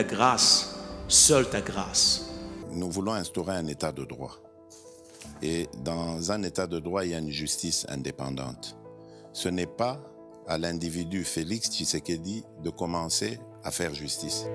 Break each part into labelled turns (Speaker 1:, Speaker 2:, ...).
Speaker 1: grâce, seule ta grâce.
Speaker 2: Nous voulons instaurer un état de droit. Et dans un état de droit, il y a une justice indépendante. Ce n'est pas à l'individu Félix Tshisekedi de commencer à faire justice.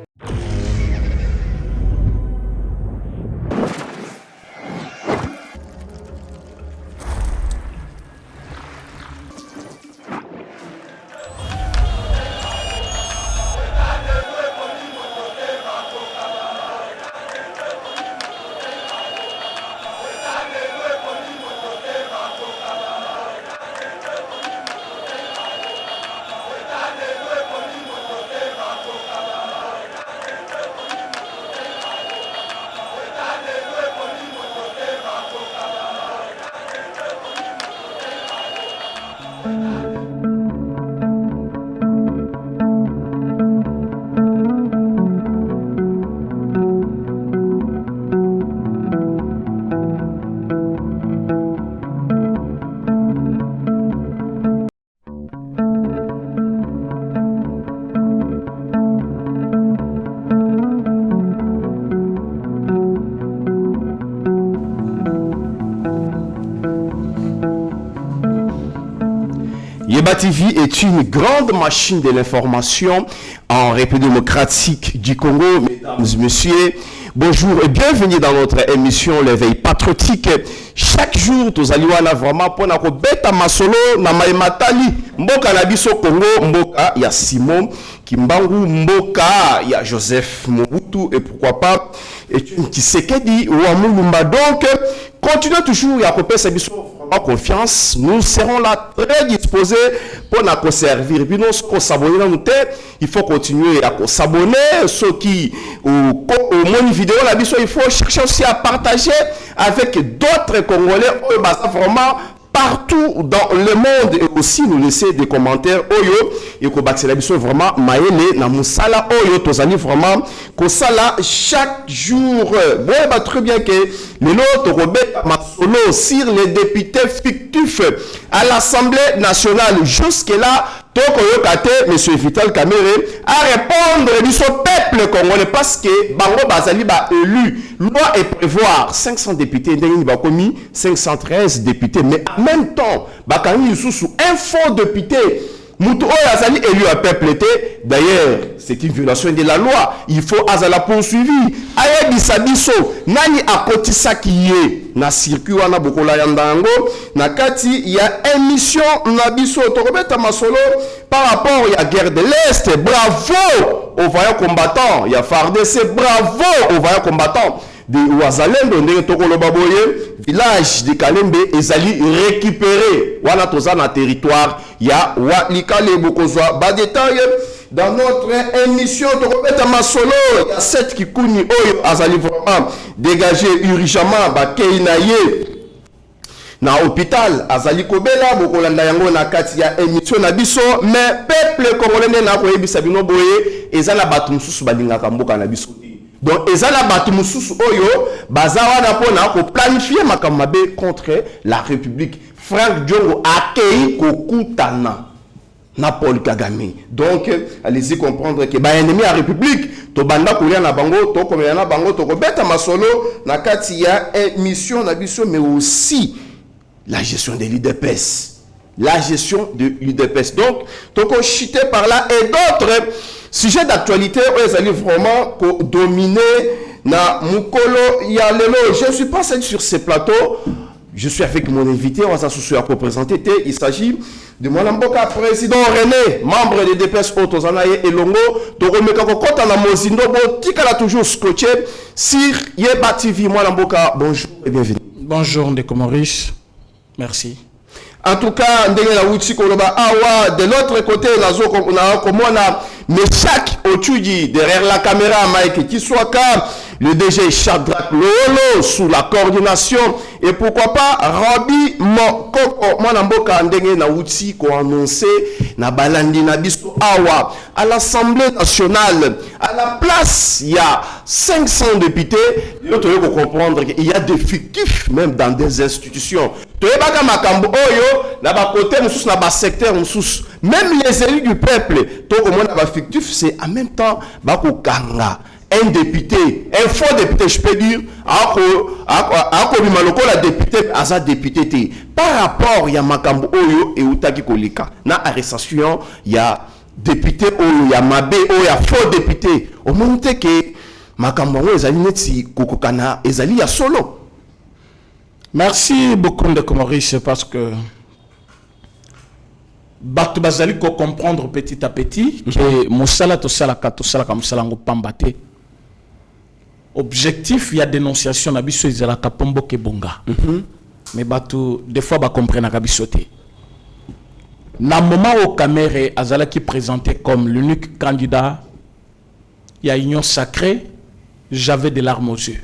Speaker 3: Yeba TV est une grande machine de l'information en République démocratique du Congo. Mesdames et messieurs, bonjour et bienvenue dans notre émission L'éveil patriotique. Chaque jour, nous allons vraiment pour nous beta masolo na maimatali mboka na biso Congo, mboka ya Simon Kimbangu, mboka ya Joseph Mobutu et pourquoi pas et Tshisekedi ou Mulumba. Donc, continuez toujours à couper sa biso confiance, nous serons là très disposés pour nous servir. Puis nous s'abonner dans nous têtes, il faut continuer à s'abonner. Ceux qui au mon vidéo là, il faut chercher aussi à partager avec d'autres Congolais vraiment partout dans le monde et aussi nous laisser des commentaires oyo et ko bâtir la biso vraiment maele na musala oyo tozali vraiment ko sala chaque jour. Bon bah très bien que le lot Robert Masolo sur les députés fictifs à l'Assemblée nationale jusque là Toko Kate, M. Vital Kamerhe, à répondre au peuple congolais parce que Bango Bazali ba élu. Loi et prévoir 500 députés, il va commis 513 députés, mais en même temps, Bakani sous un faux député. Moutou Azali élu à peuple était. D'ailleurs, c'est une violation de la loi. Il faut Azala poursuivi. Aye bisabiso, nani akotisa kiye na circuit wana bokola yandango na kati il y a émission na biso tokobeta masolo par rapport à la guerre de l'Est. Bravo aux vaillants combattants. Il y a FARDC, bravo aux vaillants combattants. De Ouazalendo, ndenge tokolo baboye, village de Kalembe, ezali récupéré. Wana toza na territoire, ya Walikale Bokozwa. Ba détail dans notre émission tokobeta masolo, il y a 7 kikuni oyo azali vraiment dégagé urgemment ba keinaye na hôpital azali kobela bokolanda yango na kati ya émission na biso mais peuple congolais na ko yebisa bino boye ezala batu mususu balingaka mboka na biso. Donc, ezala batu mususu oyo bazawa na pona ko planifier makambe contre la République. Frank Diongo akei kokutana na Paul Kagame. Donc, allez-y comprendre que ba ennemi à République to banda kolia na bango to komela na bango to ko beta masolo na kati ya émission na biso mais aussi la gestion de l'UDPS. La gestion de l'UDPS. Donc, toko chité par là et d'autres sujets d'actualité où ils allaient vraiment dominer na Mukolo Yalelo. Je ne suis pas seul sur ces plateaux. Je suis avec mon invité. On va s'associer à représenter. Il s'agit de Mwanamboka, président René, membre de DPS Otozanaye et Longo. Toromeka Kokota na Mozindo. Tikala toujours scotché. Sir Yeba TV Mwanamboka. Bonjour et bienvenue.
Speaker 4: Bonjour Ndeko Maurice. Merci.
Speaker 3: En tout cas, de l'autre côté, mais chaque Otudi derrière la caméra, Mike Kiswaka, le DG Shadrach Lolo sous la coordination et pourquoi pas Rabi Mokoko Mwanamboka Ndenge na Uti ko annoncé na balandi na biso awa à l'Assemblée nationale à la place il y a 500 députés. Vous devez comprendre qu'il y a des fictifs même dans des institutions. Même les élus du peuple, tout le monde fictif, c'est en même temps Bakokanga. un député, un faux député, je peux dire, la député, asa député, par rapport à Makambo Oyo et Utaki Kolika, na arrestation, il y a député Oyo, il y a Mabé Oyo, il y a faux député. Au moment que Makambo Oyo, ezali neti kokokana, ezali ya solo.
Speaker 4: Merci beaucoup de Comoris parce que Batu Bazali ko comprendre petit à petit que Moussala to salaka comme salango pambate. Objectif, il y a dénonciation na biso ezalaka pombo ke bonga. Mais Batu des fois ba comprendre ka bisoté. Na moment au Caméré Azala qui présentait comme l'unique candidat, il y a union sacrée, j'avais des larmes aux yeux.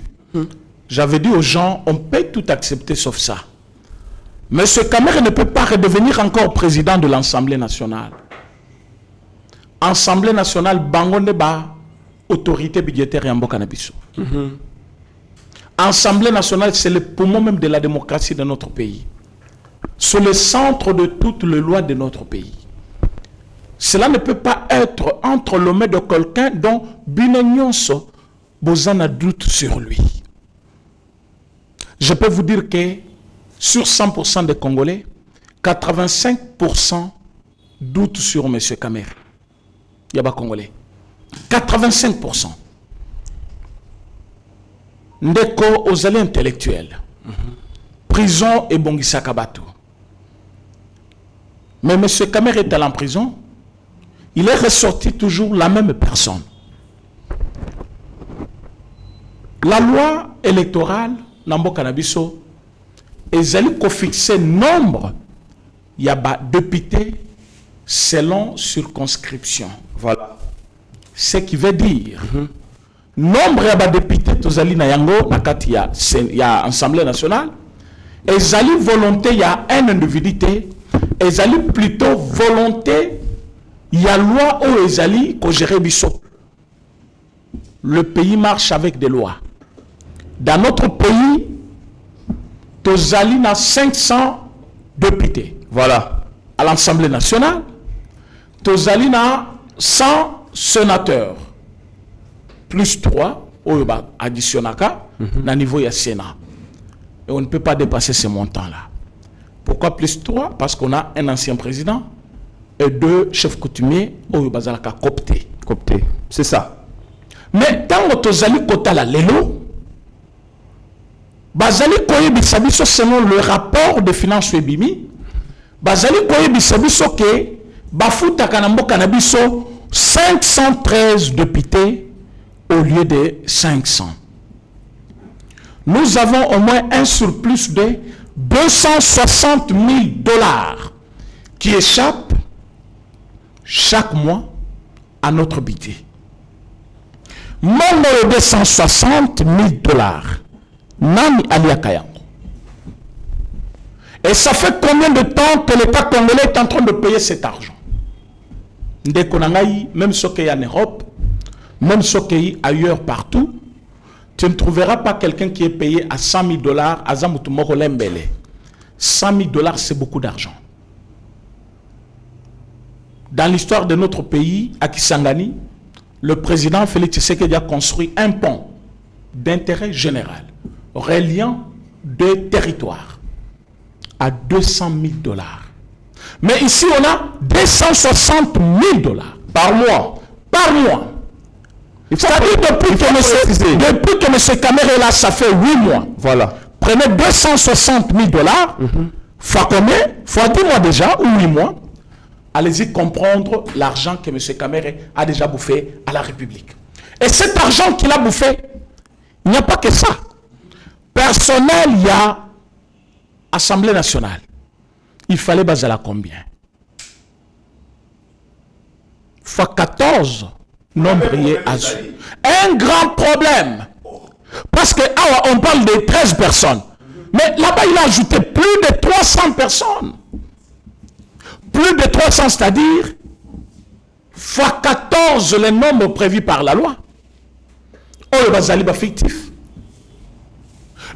Speaker 4: J'avais dit aux gens, on peut tout accepter sauf ça. Mais ce Caméré ne peut pas redevenir encore président de l'Assemblée nationale. Assemblée nationale, bangonde ba autorité budgétaire et ambokanabiso. Assemblée nationale, c'est le poumon même de la démocratie de notre pays. C'est le centre de toutes les lois de notre pays. Cela ne peut pas être entre les mains de quelqu'un dont Binonyonso Bozana doute sur lui. Je peux vous dire que sur 100% des Congolais, 85% doutent sur M. Caméré. Il y a pas Congolais. 85%. Ndeko aux allées intellectuels. Prison et Bongisa Kabatou. Mais M. Caméré est allé en prison. Il est ressorti toujours la même personne. La loi électorale, Nambo Canabiso, ils allaient fixer nombre, il y a des députés selon circonscription. Voilà. Ce qui veut dire, nombre de députés, tous allés na yango, il y a Assemblée nationale, ils allaient volonté, il y a un individu, ils allaient plutôt volonté, il y a loi où ils allaient gérer biso. Le pays marche avec des lois. Dans notre pays, Tozali n'a 500 députés. Voilà. À l'Assemblée nationale, Tozali n'a 100 sénateurs. Plus 3, additionnaka, na niveau ya Sénat. Et on ne peut pas dépasser ces montants-là. Pourquoi plus 3? Parce qu'on a un ancien président et 2 chefs coutumiers au Bazalaka coptés.
Speaker 3: Copté. C'est ça.
Speaker 4: Mais tant que Tozali kota la lelo, Bazali koye bisabiso selon le rapport de finances Webimi, Bazali koye bisabiso ke bafuta kanambo kanabiso 513 députés au lieu de 500. Nous avons au moins un surplus de 260 000 $ qui échappent chaque mois à notre budget. Mon 260 000 $. Nani Alia Kayango. Et ça fait combien de temps que l'État congolais est en train de payer cet argent? Même ce qu'il y a en Europe, même ce qu'il y a ailleurs partout, tu ne trouveras pas quelqu'un qui est payé à 100 000 $ à Zamutumoro Lembele. 100 000 $, c'est beaucoup d'argent. Dans l'histoire de notre pays, à Kisangani, le président Félix Tshisekedi a construit un pont d'intérêt général reliant 2 territoires à 200 000 $. Mais ici, on a 260 000 $ par mois. Par mois. C'est-à-dire depuis que M. Caméré est là, ça fait 8 mois.
Speaker 3: Voilà.
Speaker 4: Prenez 260 000 $, fois combien? Fois 10 mois déjà, ou 8 mois. Allez-y comprendre l'argent que M. Caméré a déjà bouffé à la République. Et cet argent qu'il a bouffé, il n'y a pas que ça. Personnel, il y a Assemblée nationale. Il fallait baser à combien? Fois 14, nombrier azur. Un grand problème. Parce que on parle de 13 personnes. Mais là-bas, il a ajouté plus de 300 personnes. Plus de 300, c'est-à-dire fois 14 le nombre prévu par la loi. Oh, le bazali ba fictif.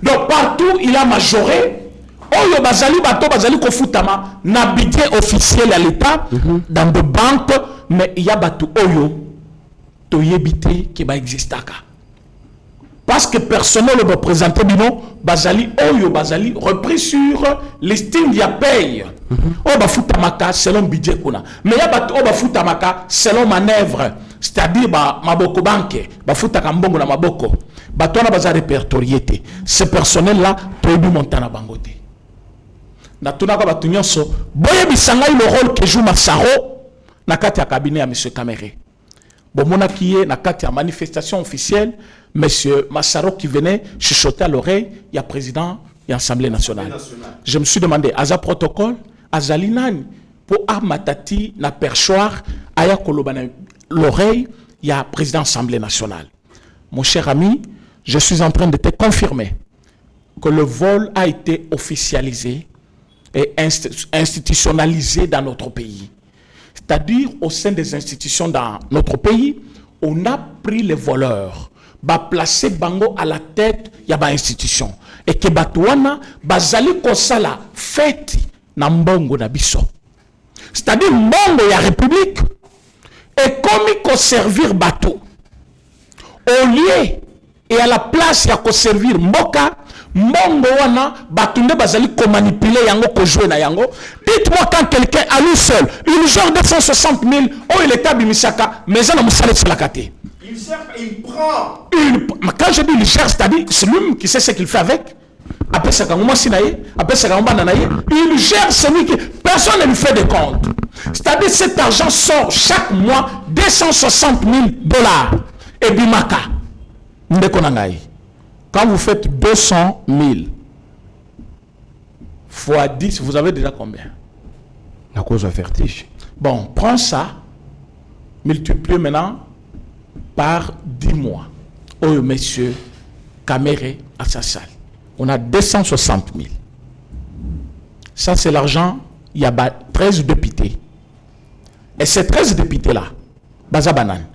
Speaker 4: Donc partout, il a majoré. Oh, le bazali bato bazali kofutama na budget officiel à l'État dans des banques, mais il y a batou oyo toyebite qui va exister. Parce que personne ne va présenter bino bazali oyo bazali repris sur l'estime dia paye. O ba futamaka selon budget kuna. Mais ya ba o ba futamaka selon manœuvre, c'est-à-dire ba maboko banque, ba futaka mbongo na maboko. Ba tona baza répertorié. Ce personnel là toyebi montana bangote. Na tuna ka batu nyonso boye bisanga le rôle que joue Massaro na kati ya cabinet ya monsieur Kamere. Bon mona qui est na kati ya manifestation officielle. Monsieur Massaro qui venait chuchoter à l'oreille, il y a président et Assemblée nationale. Je me suis demandé, Aza protocole, Azali nani, pour Armatati na perchoir, Aya Kolobana l'oreille, il y a président Assemblée nationale. Mon cher ami, je suis en train de te confirmer que le vol a été officialisé et institutionnalisé dans notre pays. C'est-à-dire, au sein des institutions dans notre pays, on a pris les voleurs. Ba placer bango à la tête ya ba institution et que batouana bazali kosala fête na mbongo na biso, c'est-à-dire mbongo ya république et comme ko servir bateau au lieu et à la place ya ko servir mboka mbongo wana batunde bazali ko manipuler yango ko jouer na yango. Dites-moi quand quelqu'un à lui seul une genre de 160 000 oh il est abimisaka mais ça na musale sur la kate.
Speaker 1: Il prend.
Speaker 4: Quand je dis il cherche, c'est-à-dire c'est lui qui sait ce qu'il fait avec. Après ça, il gère celui qui. Personne ne lui fait de compte. C'est-à-dire cet argent sort chaque mois 260 000 $. Et bimaka. Quand vous faites 200 000 fois 10, vous avez déjà combien?
Speaker 3: À cause d'un vertige.
Speaker 4: Bon, prends ça, multiplie maintenant par 10 mois. Oh, monsieur Kamere à sa salle. On a 260 000. Ça, c'est l'argent. Il y a 13 députés. Et ces 13 députés-là, Baza Banane,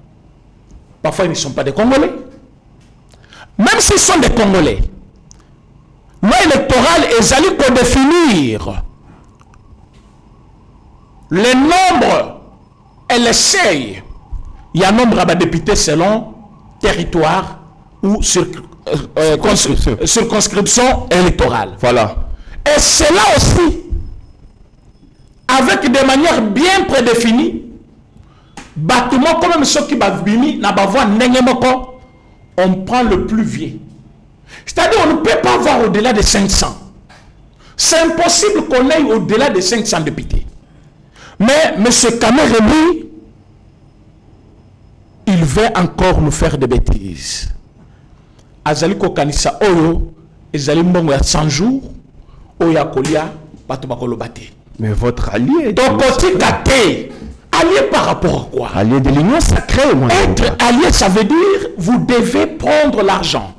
Speaker 4: parfois ils ne sont pas des Congolais. Même s'ils sont des Congolais, loi électorale est allée pour définir les nombres et les seuils. Il y a un nombre de députés selon territoire ou circonscription électorale.
Speaker 3: Voilà.
Speaker 4: Et c'est là aussi, avec des manières bien prédéfinies, bâtiment comme ceux qui bavimi n'a pas voir on prend le plus vieux. C'est-à-dire on ne peut pas voir au-delà de 500. C'est impossible qu'on aille au-delà de 500 députés. Mais M. Kamere, lui, il veut encore nous faire des bêtises. Azali kokanisa oyo, ezali mbongo ya 100 jours, oya kolia, bato bakolo bate.
Speaker 3: Mais votre allié...
Speaker 4: Donc, allié par rapport à quoi?
Speaker 3: Allié de l'union sacrée, moi.
Speaker 4: Être allié, ça veut dire, vous devez prendre l'argent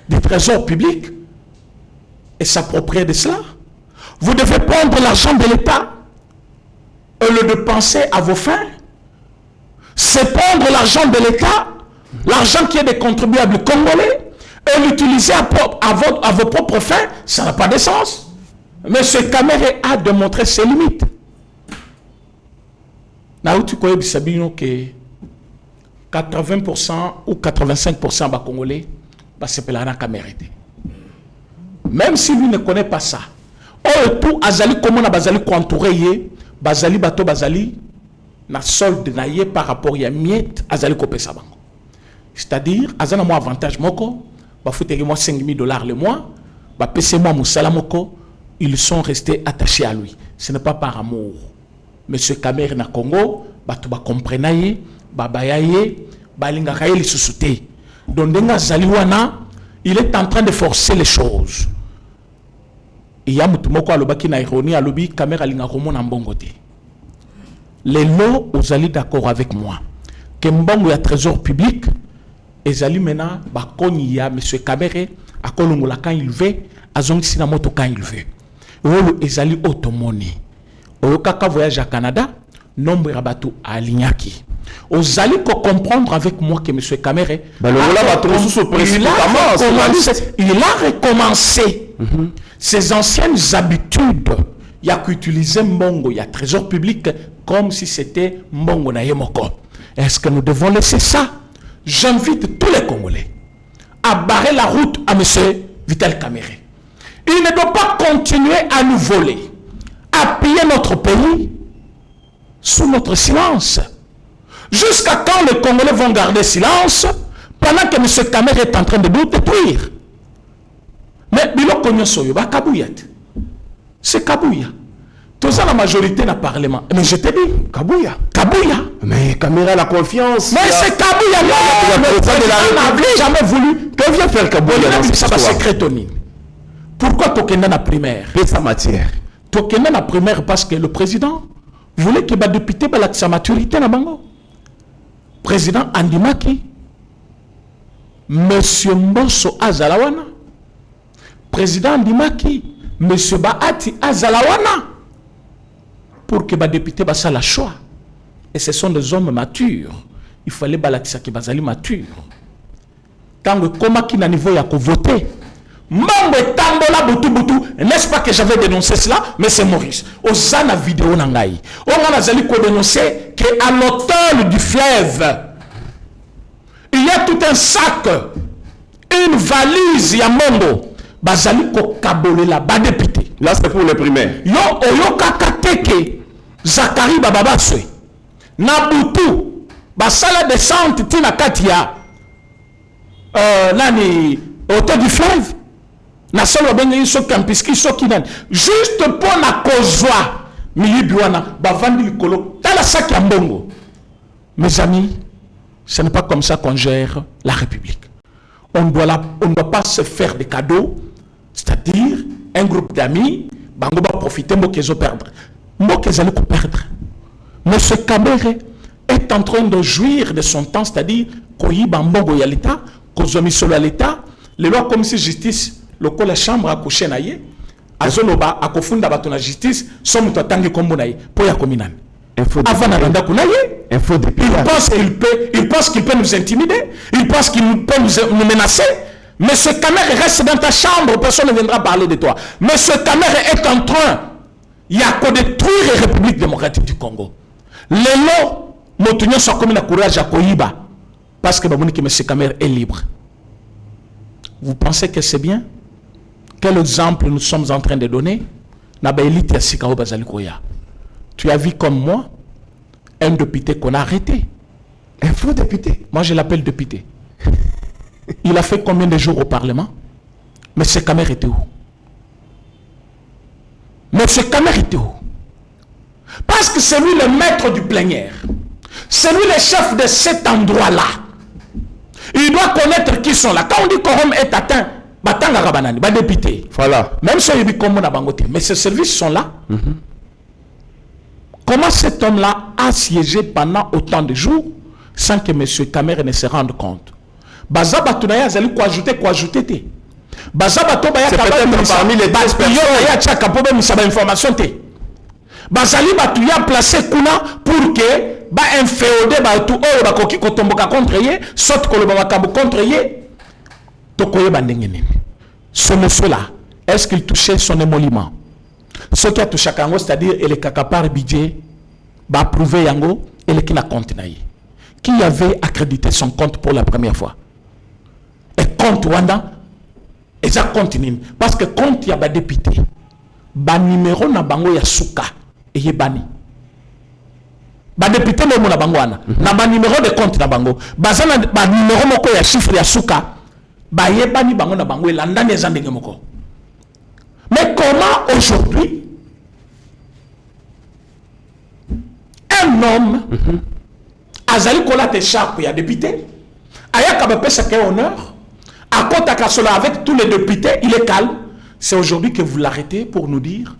Speaker 4: du trésor public et s'approprier de cela. Vous devez prendre l'argent de l'État et le dépenser à vos fins. C'est prendre l'argent de l'État, l'argent qui est des contribuables congolais, et l'utiliser à vos propres fins, ça n'a pas de sens. Mais ce Kamere a démontré ses limites. Naouti Koyebi Sabino que 80% ou 85% des Congolais s'appellent la Kamere. Même si lui ne connaît pas ça. Oh, tout Azali, comment on a Bazali contouré, Bazali, Bato Bazali, na solde naïe par rapport à miette Azali Kopé Sabango. C'est-à-dire, Azana moi avantage moko, ba foutez moi 5 000 $ le mois, ba pese moi Moussala moko, ils sont restés attachés à lui. Ce n'est pas par amour. Monsieur Kamere na Congo, bato ba comprenaye, ba bayaye, ba linga kaye li susute. Donc denga Zaliwana, il est en train de forcer les choses. Il y a mutumoko alobaki na ironie alobi Kamere linga komo na mbongote. Les lots, vous allez d'accord avec moi. Que mbongo ya trésor public, et allez maintenant, bakoni ya monsieur Kamere, à Kolongola quand il veut, à Zongissinamoto quand il veut. Et allez automoni. Au kaka voyage à Canada, nombre rabatou à Lignaki. Vous allez comprendre avec moi que monsieur Kamere, il a recommencé ses anciennes habitudes. Il y a qu'utiliser mbongo, il y a trésor public comme si c'était mbongo na yemoko. Est-ce que nous devons laisser ça? j'invite tous les Congolais à barrer la route à M. Vital Kamerhe. Il ne doit pas continuer à nous voler, à piller notre pays sous notre silence. Jusqu'à quand les Congolais vont garder silence pendant que M. Kamerhe est en train de nous détruire? Mais biloko nyonso yo ba Kabouyat. C'est Kabouya. Tous la majorité dans le Parlement. Mais je te dis, Kabouya.
Speaker 3: Mais Kamerhe a la confiance.
Speaker 4: Mais c'est Kabouya. Le président n'avait jamais voulu.
Speaker 3: Que vient faire Kabouya dans cette histoire?
Speaker 4: Pourquoi Tokenda na primaire?
Speaker 3: Et sa matière.
Speaker 4: Tokenda na primaire parce que le président voulait que les députés aient sa maturité na bango. Président Andimaki, Monsieur Mbosso Azalawana, président Andimaki, Monsieur Bahati Azalawana, pour que les députés fassent la choix. Et ce sont des hommes matures. Il fallait balakisa ki bazali mature. Quand le coma qui n'a niveau ya ko voter, Mambo tambola butu, n'est-ce pas que j'avais dénoncé cela? Mais c'est Maurice. Osana vidéo nangai. On a zali ko dénoncer qu'à l'automne du fleuve, il y a tout un sac, une valise ya Mambo. Bazali ko kabole la ba député.
Speaker 3: Là c'est pour les primaires.
Speaker 4: Yo oyoka kateke Zakari Bababaswe. Nabutu basala descente tina katia nani hôtel du fleuve. Na solo bengi so campiski so kinan juste pour na kozwa milibiwana bavandi likolo tala saki mbongo. Mes amis, ce n'est pas comme ça qu'on gère la République. On ne doit pas se faire des cadeaux, c'est-à-dire un groupe d'amis bango va profiter mo kezo perdre. Mo kezali ko perdre. Monsieur Kamerhe est en train de jouir de son temps, c'est-à-dire koyiba mbongo ya l'État, kozomi solo à l'État, les lois comme si justice loko la chambre a couché na ye azoloba akofunda bato na justice somme to tangi kombo na ye po ya kominani avant na randa kuna ye il pense qu'il peut nous intimider, il pense qu'il peut nous menacer. Monsieur Kamerhe reste dans ta chambre, personne ne viendra parler de toi. Monsieur Kamerhe est en train il y a qu'à détruire la République démocratique du Congo. Les lots motunyo soit comme na courage à koyiba parce que baboni que monsieur Kamerhe est libre. Vous pensez que c'est bien? Quel exemple nous sommes en train de donner? Tu as vu comme moi un député qu'on a arrêté.
Speaker 3: Un faux député.
Speaker 4: Moi je l'appelle député. Il a fait combien de jours au Parlement? Mais ce Kamerhe était où? Monsieur Kamerhe était où? Parce que c'est lui le maître du plénière. C'est lui le chef de cet endroit-là. Il doit connaître qui sont là. Quand on dit quorum est atteint, député.
Speaker 3: Voilà.
Speaker 4: Même si il dit comme on a bangoté, mais ces services sont là. Comment cet homme-là a siégé pendant autant de jours sans que M. Kamerhe ne se rende compte? Bazaba Tunaya Zali quoi ajouter Bazaba Tobaya
Speaker 3: parmi les 10 personnes.
Speaker 4: Information te. Bazali Batuya placé Kuna pour que ba inféodé ba tout oh ba koki kotomboka contre ye, saute koloba makambo contre ye. Tokoye bandengene. Ce monsieur-là, est-ce qu'il touchait son émolument? Ce qui a touché Kango, c'est-à-dire il est capable budget, ba prouver Yango, et le qui n'a compte naïe. Qui avait accrédité son compte pour la première fois? Et compte Wanda, et ça continue. Parce que compte y a ba député, ba numéro na bango ya souka, et y bani. Ba député no na bango wana, na ba numéro de compte na bango, ba zana ba numéro moko ya chiffre ya souka. Mais comment aujourd'hui un homme Azali Kola Téchap, il y a député, Ayaka sa honneur, à Kota avec tous les députés, il est calme. C'est aujourd'hui que vous l'arrêtez pour nous dire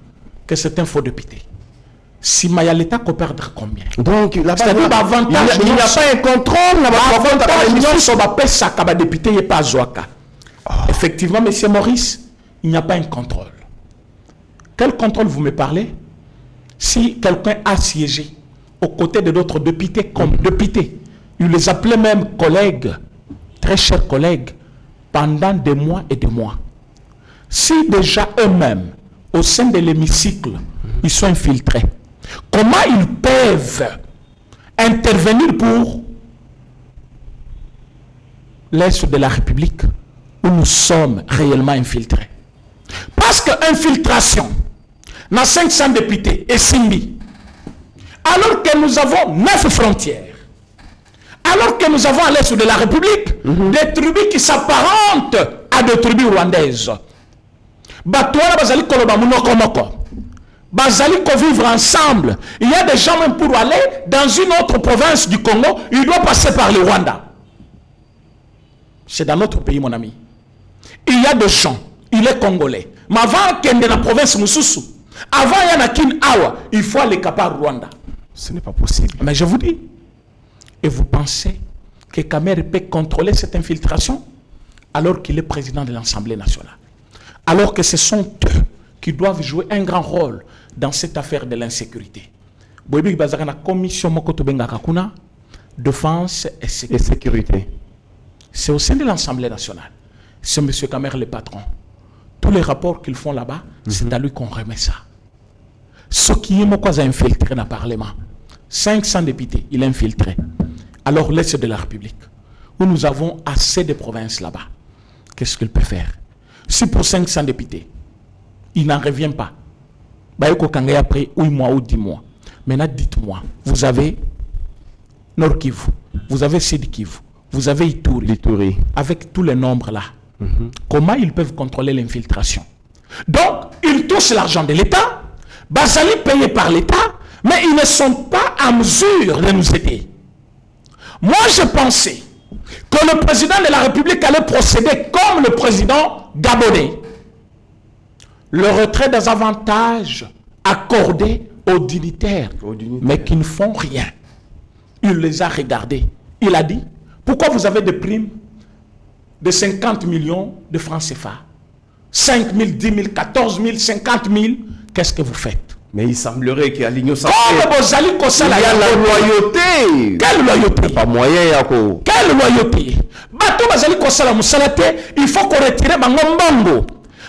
Speaker 4: que c'est un faux député. Si Maya l'État peut perdre combien?
Speaker 3: Donc, il n'y a pas
Speaker 4: un contrôle. Effectivement, M. Maurice, il n'y a pas un contrôle. Quel contrôle vous me parlez? Si quelqu'un a siégé aux côtés de d'autres députés comme députés, il les appelait même collègues, très chers collègues, pendant des mois et des mois. Si déjà eux-mêmes, au sein de l'hémicycle, ils sont infiltrés, comment ils peuvent intervenir pour l'Est de la République où nous sommes réellement infiltrés. Parce que infiltration, dans 500 députés et Simbi, alors que nous avons 9 frontières, alors que nous avons à l'Est de la République des tribus qui s'apparentent à des tribus rwandaises. Batouana bazali koloba munoko moko. Bazali ko vivre ensemble. Il y a des gens même pour aller dans une autre province du Congo, il doit passer par le Rwanda. C'est dans notre pays, mon ami. Il y a des gens, il est congolais. Mais avant qu'il y ait la province Moussoussou, avant il y a Kin Awa, il faut aller par Rwanda.
Speaker 3: Ce n'est pas possible.
Speaker 4: Mais je vous dis, et vous pensez que Kamer peut contrôler cette infiltration alors qu'il est président de l'Assemblée nationale? Alors que ce sont eux qui doivent jouer un grand rôle dans cette affaire de l'insécurité. Boyebi bazaka na commission mokoto bengaka kuna défense et sécurité. C'est au sein de l'Assemblée nationale. C'est M. Kamer le patron. Tous les rapports qu'ils font là-bas, c'est à lui qu'on remet ça. Ce qui est moi infiltré dans le Parlement, 500 députés, il a infiltré. Alors l'Est de la République, où nous avons assez de provinces là-bas, qu'est-ce qu'il peut faire? Si pour 500 députés, il n'en revient pas, après 8 mois ou 10 mois, maintenant dites-moi, vous avez Nord Kivu, vous avez Sud Kivu, vous avez Ituri, avec tous les nombres là, comment ils peuvent contrôler l'infiltration? Donc, ils touchent l'argent de l'État, Bazali payé par l'État, mais ils ne sont pas en mesure de nous aider. Moi, je pensais que le président de la République allait procéder comme le président gabonais. Le retrait des avantages accordés aux dignitaires, mais qui ne font rien. Il les a regardés. Il a dit, pourquoi vous avez des primes de 50 millions de francs CFA? 5 000, 10 000, 14 000, 50 000, qu'est-ce que vous faites?
Speaker 3: Mais il semblerait qu'il y a l'Union sacrée.
Speaker 4: Il y a
Speaker 3: la loyauté.
Speaker 4: Quelle loyauté?
Speaker 3: Pas moyen, Yako.
Speaker 4: Quelle loyauté? Bato bazali kosala musalate, il faut qu'on retire bango.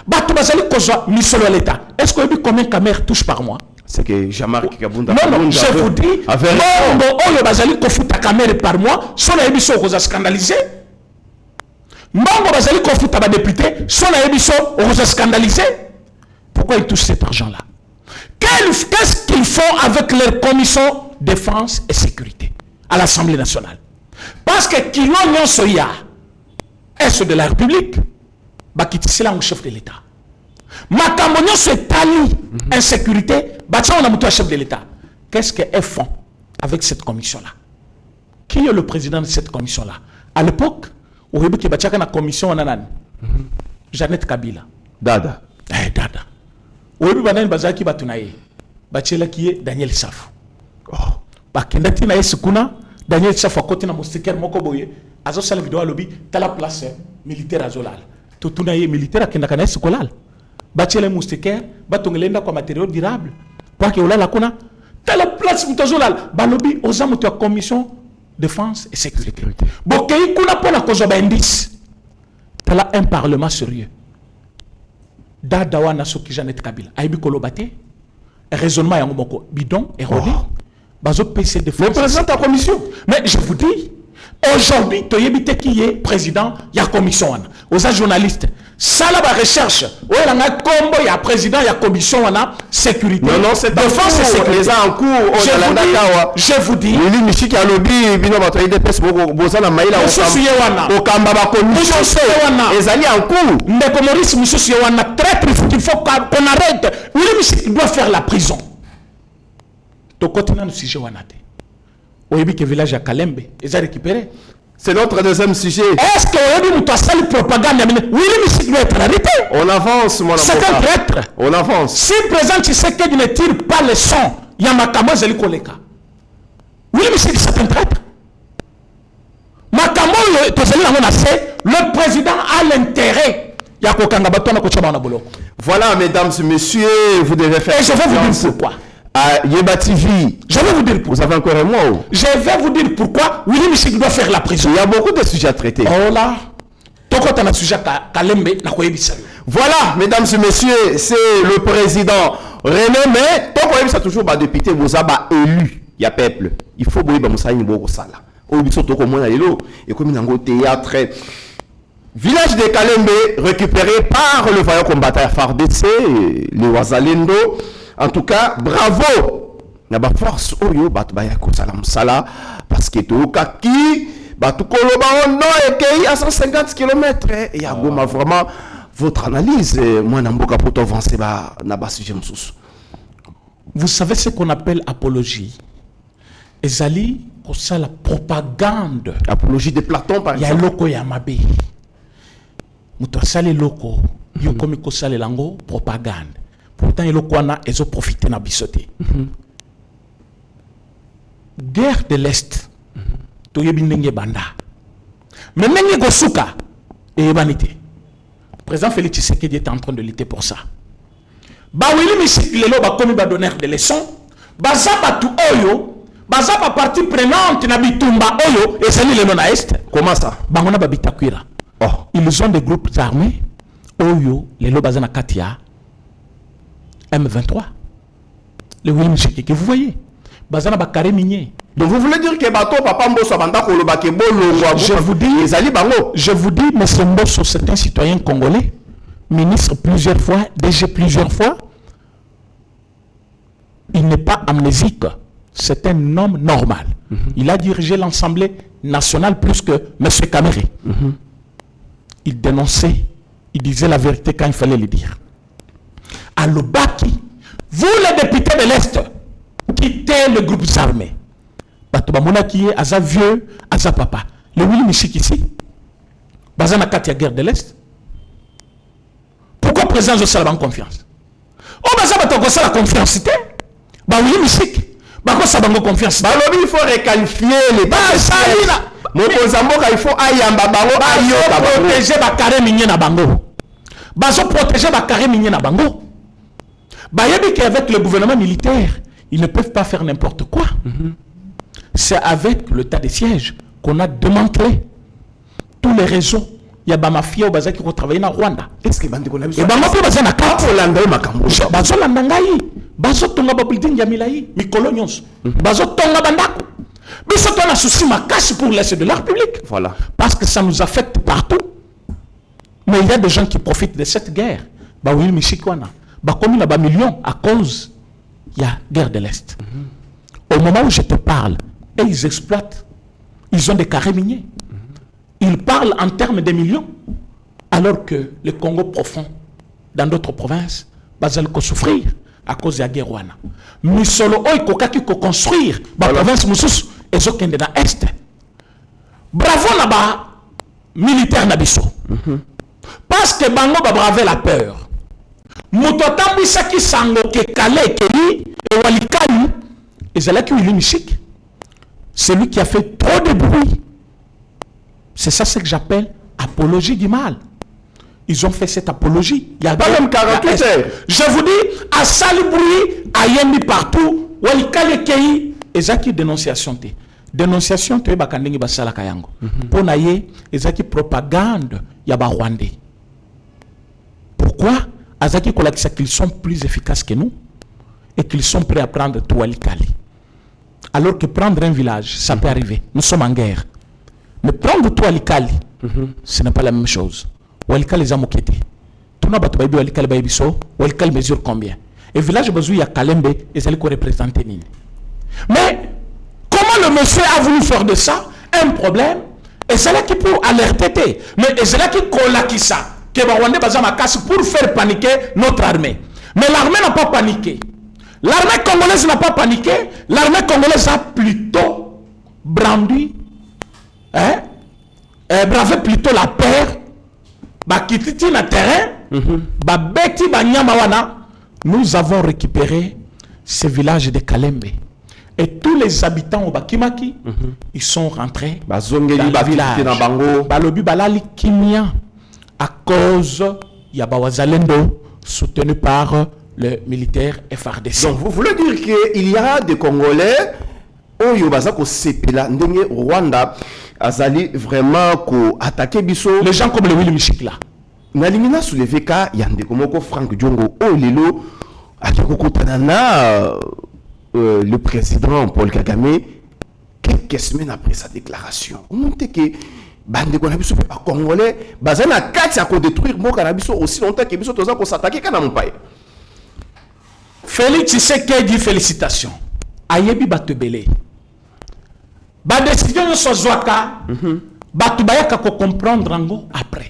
Speaker 4: Bato bazali kozwa misolo l'État. Est-ce que vous savez combien Kamer touche par mois?
Speaker 3: C'est que Jean-Marc Kabunda.
Speaker 4: Non, je vous dis, bango oyo bazali kofuta Kamer par mois, sona ebiso koza scandalisé. Bango bazali kofuta ba député, sona ebiso koza scandalisé. Pourquoi ils touchent cet argent-là? Qu'est-ce qu'ils font avec leur commission défense et sécurité à l'Assemblée nationale? Parce que Kilonyon Soya, Est de la République, c'est là le chef de l'État. Makambonyon Soetali, insécurité, on a monté chef de l'État. Qu'est-ce qu'elles font avec cette commission-là? Qui est le président de cette commission-là? À l'époque, au début, il y a une commission, Jeannette Kabila.
Speaker 3: Dada.
Speaker 4: Dada. Oyebi banani bazaki batunaye bachela kiye Daniel Safu. Bakendati na yesikuna Daniel Safu akoti na mustiker moko boye azo sala video alobi tala place militaire azolala. Tutunaye militaire akenda kana yesikolala. Bachela mustiker batongelenda kwa matériaux durable. Parce que olala kuna tala place mutazolala balobi oza mutu ya commission défense et sécurité. Bokei kuna pona kozoba indice. Tala un parlement sérieux. Dada wana soki Jeannette Kabila aibi kolobate raisonnement yango moko bidon erroné bazo PC de le président de la commission. Mais je vous dis aujourd'hui toyebite qui est président ya commission wana aux journalistes ça la recherche oya nga kombo ya président ya commission wana sécurité
Speaker 3: non c'est
Speaker 4: défense et sécurité
Speaker 3: en cours
Speaker 4: je vous dis
Speaker 3: Lili Mishiki alobi bino batoyi de pes bozana maila au kamba ba commission ezali en cours
Speaker 4: ndeko Maurice Mususu wana très il faut qu'on arrête. Lili Mishiki doit faire la prison to continue le sujet wana te oyebi que village ya Kalembe ils a récupéré.
Speaker 3: C'est notre deuxième sujet.
Speaker 4: Est-ce que vous avez une propagande? Oui, mais doit être arrêté.
Speaker 3: On avance, mon avocat.
Speaker 4: C'est un traître.
Speaker 3: On avance.
Speaker 4: Si le président Tshisekedi ne tire pas le son, il y a Makamo Zeli Koleka. Oui, mais c'est un traître. Makamo, le président a l'intérêt.
Speaker 3: Voilà, mesdames et messieurs, vous devez faire.
Speaker 4: Et je vais vous dire pourquoi.
Speaker 3: À Yeba TV,
Speaker 4: je vais vous dire pourquoi.
Speaker 3: Vous avez encore un mois.
Speaker 4: Je vais vous dire pourquoi Willy Mishik doit faire la prison.
Speaker 3: Il y a beaucoup de sujets à traiter.
Speaker 4: Oh là,
Speaker 3: voilà, mesdames et messieurs, c'est le président René, mais tant qu'on ça toujours député, vous avez élu, il y a peuple. Il faut que vous ayez un sala. au bisoto comme on a et comme un théâtre. Village de Kalembe récupéré par le vaillant combattant FARDC, les Wazalendo. En tout cas, bravo. Na ba force oyo bat ba ya ko salam sala parce que to kaki ba to koloba no et à 150 km et ya goma vraiment votre analyse moi na mboka poto avancer ba na ba sujet msusu.
Speaker 4: Vous savez ce qu'on appelle apologie. Ezali pour ça la propagande.
Speaker 3: Apologie de Platon par exemple.
Speaker 4: Ya loko ya mabe. Muto sale loko yo komi ko sale lango propagande. Pourtant il loko na ezo profiter na bisoté. Guerre de l'Est. Toyebi ndenge banda. Mais ndenge gosuka et banité. Président Félix Tshisekedi est en train de lutter pour ça. Ba wili misik lelo ba komi ba donner des leçons. Baza batu oyo, baza ba partie prenante na bitumba oyo et c'est lelo na Est.
Speaker 3: Comment ça?
Speaker 4: Bangona ba bitakwira.
Speaker 3: Oh,
Speaker 4: ils ont des groupes armés oyo lelo baza na katia M23. Le wili misik que vous voyez. Bazana ba carré minier.
Speaker 3: donc vous voulez dire que bateau papa Mbosso banda ko loba ke bolongo
Speaker 4: Je vous dis,
Speaker 3: ezali bango.
Speaker 4: je vous dis, M. Mbosso, c'est un citoyen congolais, ministre plusieurs fois, DG plusieurs fois. Il n'est pas amnésique. C'est un homme normal. Il a dirigé l'Assemblée nationale plus que M. Kamere. Il dénonçait, il disait la vérité quand il fallait le dire. À Lobaki, vous les députés de l'Est, quittez le groupe armé. Bato bamona qui est Aza vieux, Aza papa. Le Willy Michik ici, Bazana Katia guerre de l'Est. Pourquoi président José en confiance? Oh, Bazana Bato la confiance, bah Willy Michik, Bako Sabango confiance.
Speaker 3: Bah il faut requalifier les
Speaker 4: Bazana.
Speaker 3: Mokozamboka il faut ayamba bango ayo
Speaker 4: protéger ba carré minier na bango. Bazo protéger ba carré minier na bango. Bah yebi qu'avec le gouvernement militaire, ils ne peuvent pas faire n'importe quoi. C'est avec le tas de sièges qu'on a démantelé tous les réseaux. Il y a des mafias qui ont travaillé en Rwanda.
Speaker 3: Est-ce que bande qu'on a vu?
Speaker 4: Et bama pe bazana ka
Speaker 3: Holanda makambo.
Speaker 4: bazo landangai. Bazo tonga ba building ya milai, mikolo nyonso. Bazo tonga bandako. Biso to na souci makasi pour l'Est de la République.
Speaker 3: Voilà.
Speaker 4: Parce que ça nous affecte partout. Mais il y a des gens qui profitent de cette guerre. Bah oui, Michikwana. Bah comme il y a des millions à cause il y a guerre de l'Est. Au moment où je te parle, et ils exploitent, ils ont des carrés miniers. Ils parlent en termes de millions, alors que le Congo profond, dans d'autres provinces, va souffrir à cause de la guerre. Mais solo oi kokaki ko construire la province mususu ezokende na Est. Bravo là-bas, militaire nabiso. Parce que bango ba braver la peur. Mototambi saki sango ke kale keli et walikani ezalaki Willy Michik. C'est lui qui a fait trop de bruit. C'est ça ce que j'appelle apologie du mal. Ils ont fait cette apologie. Il y a
Speaker 3: pas même 48 heures.
Speaker 4: Je vous dis, à Salibri, à Yemi partout, Walikale Kei, ezaki dénonciation te. Dénonciation te bakandengi basala kayango. Pour naye, ezaki propagande yaba Rwandais. Pourquoi? Azaki kolakisa qu'ils sont plus efficaces que nous et qu'ils sont prêts à prendre tout Walikale. Alors que prendre un village, ça peut arriver. Nous sommes en guerre. Mais prendre tout Walikale, ce n'est pas la même chose. Walikale est amokete. Tout le monde a Walikale Baïbiso. Walikale mesure combien? Et le village il y a Kalembe et c'est lui qui représente Nini. Mais comment le monsieur a voulu faire de ça un problème? Et c'est là qui peut alerter. Mais c'est là qui colle ça. Que Rwanda bazama casse pour faire paniquer notre armée. Mais l'armée n'a pas paniqué. L'armée congolaise n'a pas paniqué. L'armée congolaise a plutôt brandi, bravé plutôt la peur. Bakititi na terrain, babeti banyama wana. Nous avons récupéré ce village de Kalembe. Et tous les habitants au Bakimaki, ils sont rentrés dans le village. Balobi balali kimia à cause Yabawazalendo soutenu par le militaire FARDC.
Speaker 3: Donc vous voulez dire qu'il y a des Congolais oyo bazako sepela ndenge Rwanda azali vraiment ko attaquer biso.
Speaker 4: Les gens comme le Willy Michik là.
Speaker 3: Nalimina soulevé ka yande komoko Frank Diongo o lelo akiko tanana le président Paul Kagame quelques semaines après sa déclaration. On montre que bande Konabiso pas congolais, bazana kati à détruire mon Konabiso aussi longtemps que biso toza ko s'attaquer kana mpaye.
Speaker 4: Félix Tshisekedi, félicitations. Ayebi batebele. Ba décision yo sozwaka. Batu bayaka ko comprendre ngo après.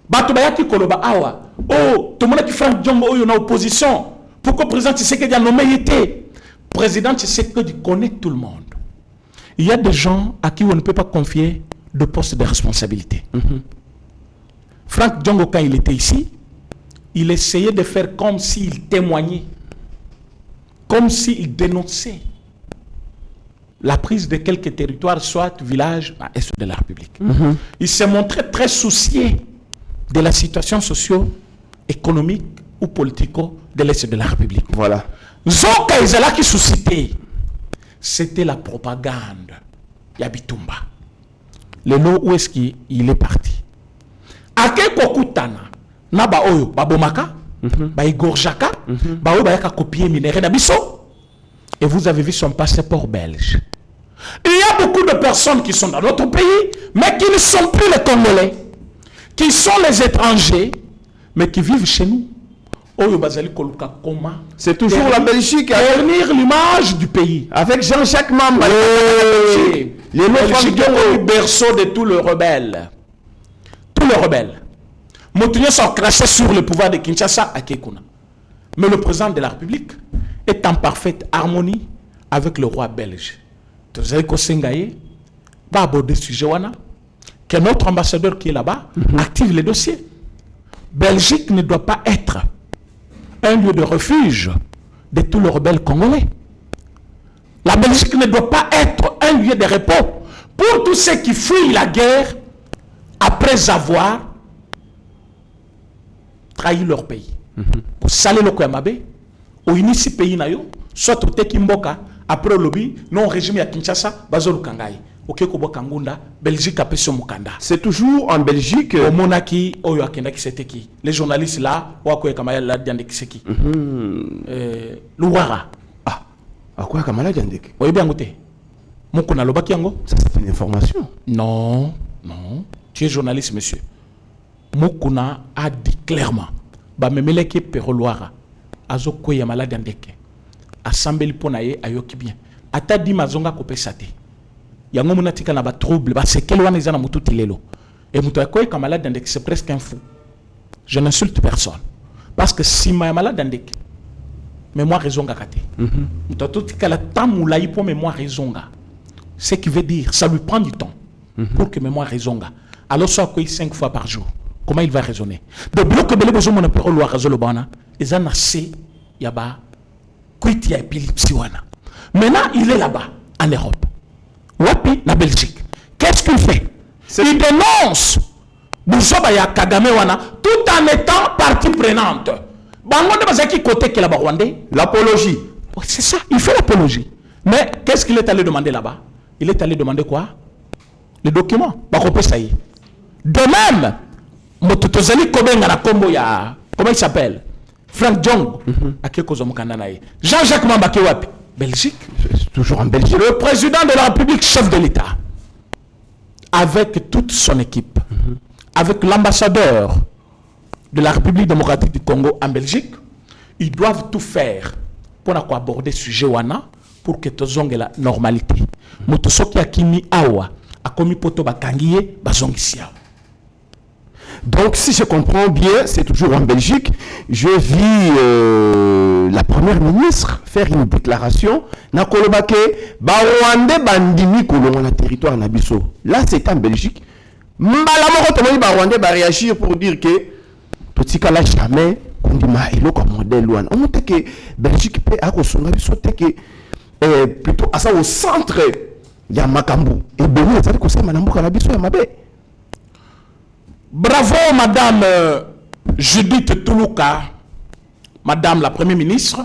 Speaker 4: Batu bayaki koloba awa. Oh, tout le monde qui fait Djongo oyo na opposition. Pourquoi le président Tshisekedi a nommé été? Président Tshisekedi connaît tout le monde. Il y a des gens à qui on ne peut pas confier de poste de responsabilité. Franck Djongo, quand il était ici, il essayait de faire comme s'il témoignait, comme s'il dénonçait la prise de quelques territoires, soit villages à l'est de la République. Il s'est montré très soucié de la situation socio-économique ou politico de l'est de la République.
Speaker 3: Voilà.
Speaker 4: Zoka Ezala qui suscitait, c'était la propagande. Yabitumba. Le lot où est-ce qu'il est parti? Ake kokutana na ba oyo babomaka, ba igorjaka, ba oyo ba yaka copier minéré na biso. Et vous avez vu son passeport belge. Il y a beaucoup de personnes qui sont dans notre pays, mais qui ne sont plus les Congolais, qui sont les étrangers, mais qui vivent chez nous.
Speaker 3: C'est toujours la Belgique.
Speaker 4: Ternir l'image du pays.
Speaker 3: Avec Jean-Jacques Mamba.
Speaker 4: Les le berceau de tous les rebelles. Tous les rebelles. Moutouniens sont crachés sur le pouvoir de Kinshasa à Kekuna. Mais le président de la République est en parfaite harmonie avec le roi belge. Vous avez Kosengaye, pas aborder ce sujet, que notre ambassadeur qui est là-bas active les dossiers. Belgique ne doit pas être un lieu de refuge de tous les rebelles congolais. La Belgique ne doit pas être un lieu de repos pour tous ceux qui fuient la guerre après avoir trahi leur pays. Pour saler le Kouamabe, au inici pays nayo, soit au Tekimboka, après le lobby, non régime à Kinshasa, Bazolo Kangai. Belgique a pêché Mukanda.
Speaker 3: C'est toujours en Belgique.
Speaker 4: Au Monaki, Oyo Akenda qui c'était qui? Les journalistes là, Wakoye Kamala Diandek c'est qui? Louara.
Speaker 3: Ah, à quoi Kamala Diandek?
Speaker 4: Oui, bien goûté. Mukuna Lobaki Yango?
Speaker 3: Ça c'est une information.
Speaker 4: Non, non. Tu es journaliste, monsieur. Mukuna a dit clairement. Ba memeleke Pero Louara. Azo Koye Kamala Diandek. Assemblée Ponaye Ayoki bien. Ata di Mazonga Kopé Sate. Yango munatika na ba trouble ba sekel wana ezana mututi lelo et mutu akoy ka malade d'Andek c'est presque un fou. Je n'insulte personne parce que si ma malade d'Andek mémoire raison ga kate mutu tuti kala tamula pour mémoire raison ga ce qui veut dire ça lui prend du temps pour que mémoire raison ga alors soit akoy 5 fois par jour comment il va raisonner de bloc belé besoin mon apéro loi razolo bana ezana c yaba kuiti ya épilepsie wana maintenant il est là-bas en Europe. Wapi, la Belgique. Qu'est-ce qu'il fait? Il dénonce Boussabaya Kagame Wana tout en étant partie prenante. Bangonde Bazaki côté que la Rwandais.
Speaker 3: L'apologie.
Speaker 4: C'est ça, il fait l'apologie. Mais qu'est-ce qu'il est allé demander là-bas? Il est allé demander quoi? Les documents. De même, Mototozali Kobenga na Kombo ya. Comment il s'appelle? Franck Djongo. Jean-Jacques Mamba Wapi. Belgique.
Speaker 3: Toujours en Belgique.
Speaker 4: Le président de la République, chef de l'État, avec toute son équipe, avec l'ambassadeur de la République démocratique du Congo en Belgique, ils doivent tout faire pour aborder ce sujet pour que tu aies la normalité. Motosoki akimi awa, akomi poto bakangiye, bazongisiao.
Speaker 3: Donc, si je comprends bien, c'est toujours en Belgique. Je vis la première ministre faire une déclaration. Na kolobake ba Rwandais bandimi kolonga na territoire na biso. Là, c'est en Belgique. Mbala moko tomoni ba Rwandais ba réagir pour dire que totika la jamais kondima elo comme modèle wana. On montre que Belgique peut akosonga biso te que plutôt à ça au centre ya makambu. Et boni ezali ko sema na mboka na biso ya mabe.
Speaker 4: Bravo, Madame Judith Toulouka, Madame la Première ministre.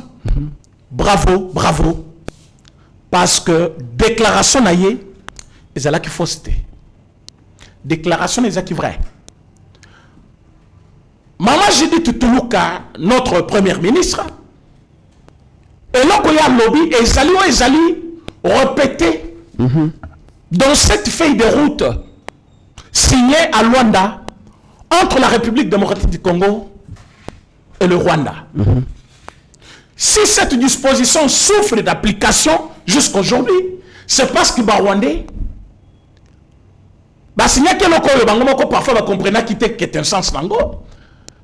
Speaker 4: Bravo, bravo. Parce que déclaration naïe, c'est là qu'il faut citer. Déclaration n'est qui vrai. Maman Judith Toulouka, notre Première ministre, et là, il y a lobby, et Zali, répété dans cette feuille de route signée à Luanda entre la République démocratique du Congo et le Rwanda. Si cette disposition souffre d'application jusqu'aujourd'hui, c'est parce que les Rwandais parfois comprennent qu'il est un sens nango.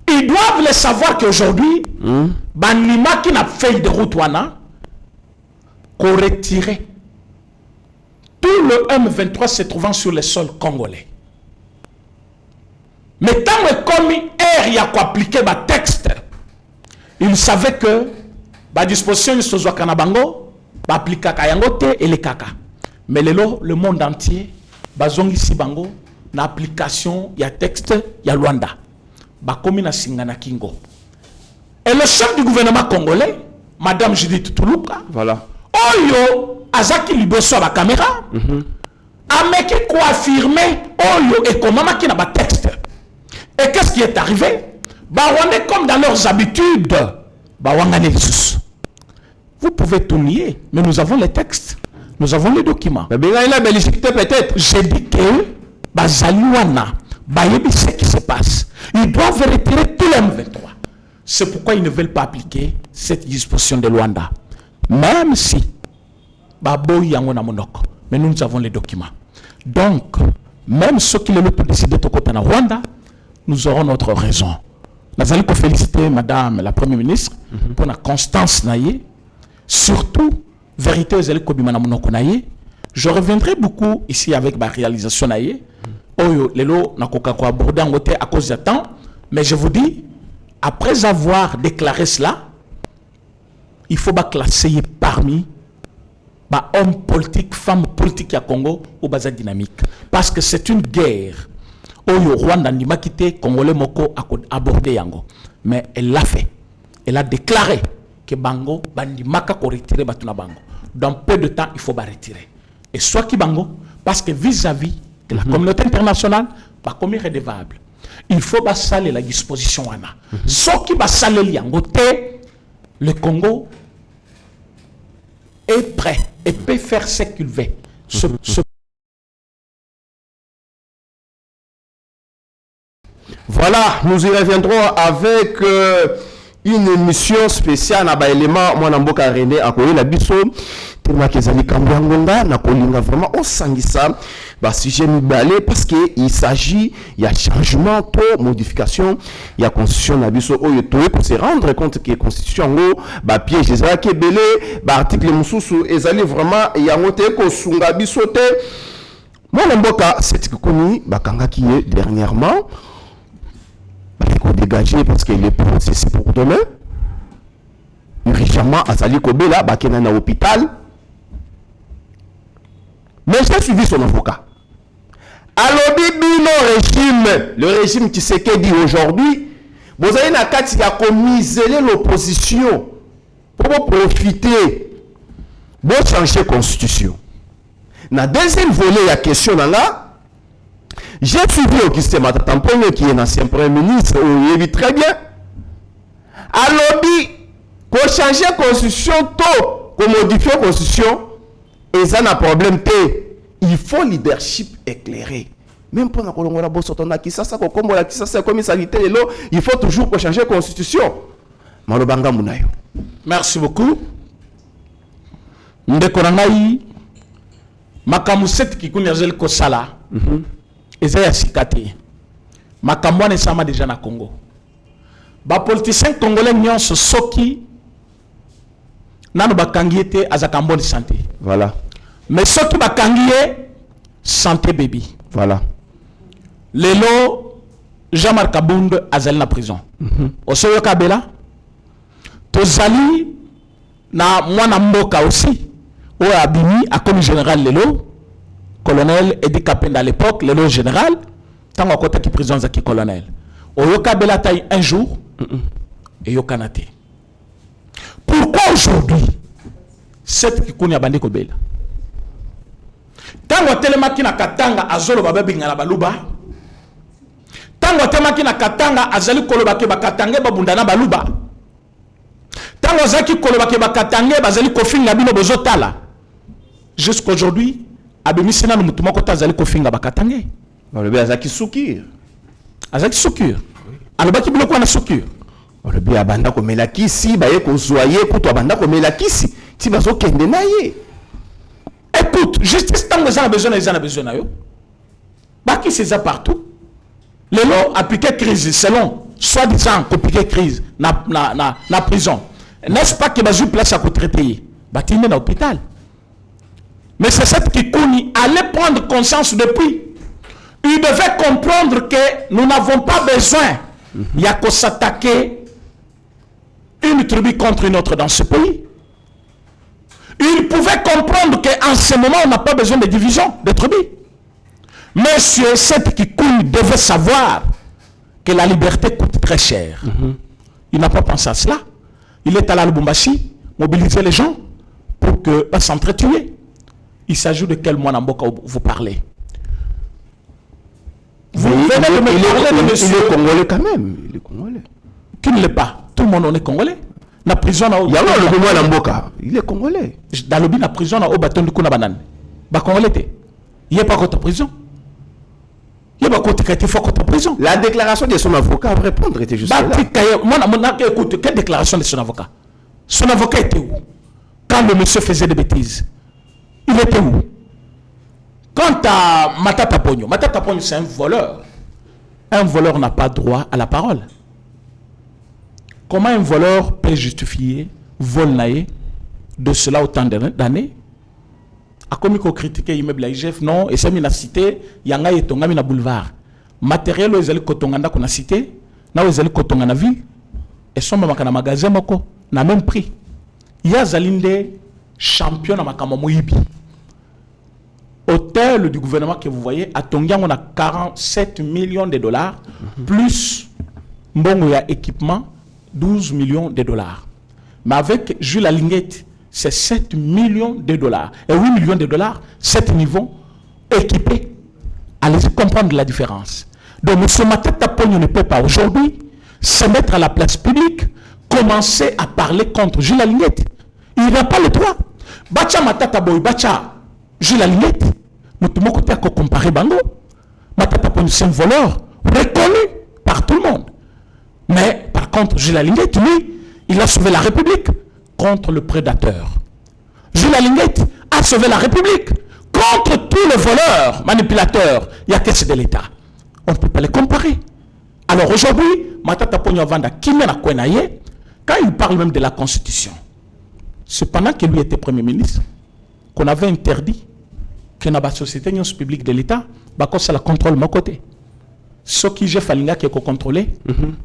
Speaker 4: Ils doivent le savoir qu'aujourd'hui, Banima qui n'a fait de route wana, qu'on retirait tout le M23 se trouvant sur le sol congolais. Mais tant que comme il y a appliqué le texte, il savait que la disposition de Sozouakanabango va appliquer Kayangote et les Kaka. Mais le monde entier, bazongi si bango, na application, il y a texte, il y a Luanda. Bakomi na Singana Kingo. Et le chef du gouvernement congolais, Madame Judith Toulouka,
Speaker 3: Voilà.
Speaker 4: Oyo, Azaki Liboso à la caméra, a meki ko affirmer Oyo et comment qui n'a pas texte. Et qu'est-ce qui est arrivé? Rwandais comme dans leurs habitudes, vous pouvez tout nier, mais nous avons les textes, nous avons les documents.
Speaker 3: Mais bien, il a belgiquité peut-être.
Speaker 4: J'ai dit que Bazaliwana, Bayebi ce qui se passe. Ils doivent retirer tout l'M23. C'est pourquoi ils ne veulent pas appliquer cette disposition de Luanda. Même si Baboy Yango na monoko, mais nous avons les documents. Donc, même ceux qui le peuvent décider de côté na Rwanda, nous aurons notre raison. Nous allons féliciter Madame la Première ministre pour la constance naïe, surtout vérité aux élèves kobima na monoko naïe. Je reviendrai beaucoup ici avec ma réalisation naïe. Oyo lelo na koka ko aborder en côté à cause du temps, mais je vous dis, après avoir déclaré cela, il faut pas classer parmi hommes politiques, femmes politiques à Congo ou basa dynamique, parce que c'est une guerre. Oyo Rwanda ni makité Congolais moko a abordé yango, mais elle l'a fait. Elle a déclaré que bango bandi maka ko retirer batuna bango. Dans peu de temps, il faut ba retirer. Et soit qui bango, parce que vis-à-vis de la communauté internationale, ba comme redevable. Il faut ba saler la disposition wana. Soit qui ba saler yango té, le Congo est prêt et peut faire ce qu'il veut.
Speaker 3: Voilà, nous y reviendrons avec une émission spéciale à l'élément moi namboka René à Koye la biso tellement que zali kambwangonga na kolinga vraiment au sangisa ba sujet mibalé parce que il s'agit il y a changement to modification il y a constitution na biso oyo to pour se rendre compte que constitution ngo ba piège ezala ke belé ba article mususu ezali vraiment yango te ko sunga biso te moi namboka c'est que koni ba kanga qui est dernièrement il faut dégager parce qu'il est processé pour demain. Urgemment, Azali Kobela, Bakena na hôpital. Mais j'ai suivi son avocat. Alors, le régime qui s'est dit aujourd'hui, vous avez une carte qui a commiseré l'opposition pour profiter, pour changer la constitution. Dans le deuxième volet, il y a question là. J'ai suivi Augustin Matatampone qui est ancien premier ministre, il vit très bien. Alors, pour changer la constitution, pour modifier la constitution, et ça n'a pas de problème. Il faut leadership éclairé. Même pour la Colongola Bossotona, qui ça, comme la qui ça, comme il faut toujours changer la constitution. Malobanga Mounayo.
Speaker 4: Merci beaucoup. Ndekorangai, Makamuset qui connaît le Kosala. Ezaya sikate makambo ne sama déjà na Congo ba politiciens congolais nyonso soki nanu bakangiete azakambo de santé
Speaker 3: Voilà.
Speaker 4: mais soki bakangié santé baby
Speaker 3: Voilà.
Speaker 4: lelo Jean-Marc Abound azali na prison osoyo kabela tozali na mwana mboka aussi o abimi a comme général lelo colonel Edi Kapenda à l'époque, le général, tant qu'on côté qui prison qui colonel. Oyoka Bela taille un jour et Yokanate. Pourquoi aujourd'hui cette qui connaît Bandeko Bela? Tant qu'on téléma qui n'a katanga azolo babinga la baluba. Tant qu'on téléma qui n'a katanga azali koloba ke bakatanga babundana baluba. Tant qu'on zaki koloba ke bakatanga bazali kofinga bino bozotala. jusqu'aujourd'hui, abemisena no mutu moko tazali kofinga bakatange.
Speaker 3: olobi azaki sukir.
Speaker 4: Azaki sukir. Alobaki biloko wana sukir.
Speaker 3: olobi abanda komela kisi baye kozwa ye kutu abanda komela kisi ti bazokende na ye.
Speaker 4: Écoute, justice tant que ils en ont besoin. Baki c'est ça partout. Les lots appliquent crise selon soi-disant compliquer crise na prison. N'est-ce pas que bazu place à traiter? Batine dans l'hôpital. Mais c'est cette qui Kikouni allait prendre conscience depuis. Il devait comprendre que nous n'avons pas besoin. Il y a qu'à s'attaquer une tribu contre une autre dans ce pays. Il pouvait comprendre qu'en ce moment, on n'a pas besoin de division, de tribus. Monsieur Seth Kikouni devait savoir que la liberté coûte très cher. Il n'a pas pensé à cela. Il est allé à Lubumbashi, mobiliser les gens pour que s'entretuer. Il s'agit de quel mois Namboka vous parlez? Vous venez de me parler de monsieur...
Speaker 3: Il est congolais quand même. Il est congolais.
Speaker 4: Qui ne l'est pas? Tout le monde en est congolais. Na prison na
Speaker 3: il y a le mois Namboka. Il est congolais.
Speaker 4: Dans le na prison na obaton du kuna banane. Ba congolais te. Il est pas contre prison. Il est pas contre qu'il faut contre prison.
Speaker 3: La déclaration de son avocat va répondre était juste là.
Speaker 4: Moi écoute, quelle déclaration de son avocat? Son avocat était où? Quand le monsieur faisait des bêtises. Il était où? Quant à Matata Pogno c'est un voleur. Un voleur n'a pas droit à la parole. Comment un voleur peut justifier vol naïe de cela autant d'années? A comme il critiquer l'immeuble IGF, non, et ça m'a cité, yanga et tongami na boulevard. Matériel aux élèves kotonganda qu'on a cité, na aux élèves kotongana ville, et sont même à magasin moko, na même prix. Il y a Zalinde champion à Makama Moyibi. Hôtel du gouvernement que vous voyez, à Tongyang, on a 47 millions de dollars, plus mbongo ya équipement, 12 millions de dollars. Mais avec Jules Alinguette, c'est 7 millions de dollars. Et 8 millions de dollars, 7 niveaux équipés. Allez-y comprendre la différence. Donc, M. Matata Pogno ne peut pas aujourd'hui se mettre à la place publique, commencer à parler contre Jules Alinguette. Il n'a pas le droit. Bacha Matata Boy, Bacha Jules Alinguette, nous côté à comparer Bango. Matata Pogno, c'est un voleur reconnu par tout le monde. Mais par contre, Jules Alinguette, lui, il a sauvé la République contre le prédateur. Jules Alinguette a sauvé la République contre tous les voleurs, manipulateurs. Il y a qu'est-ce de l'État. On ne peut pas les comparer. Alors aujourd'hui, Matata Pogno Vanda, quand il parle même de la Constitution, c'est pendant que lui était Premier ministre qu'on avait interdit que dans la société publique de l'État, ça la contrôle de mon côté. Ce qui j'ai fallu que contrôler,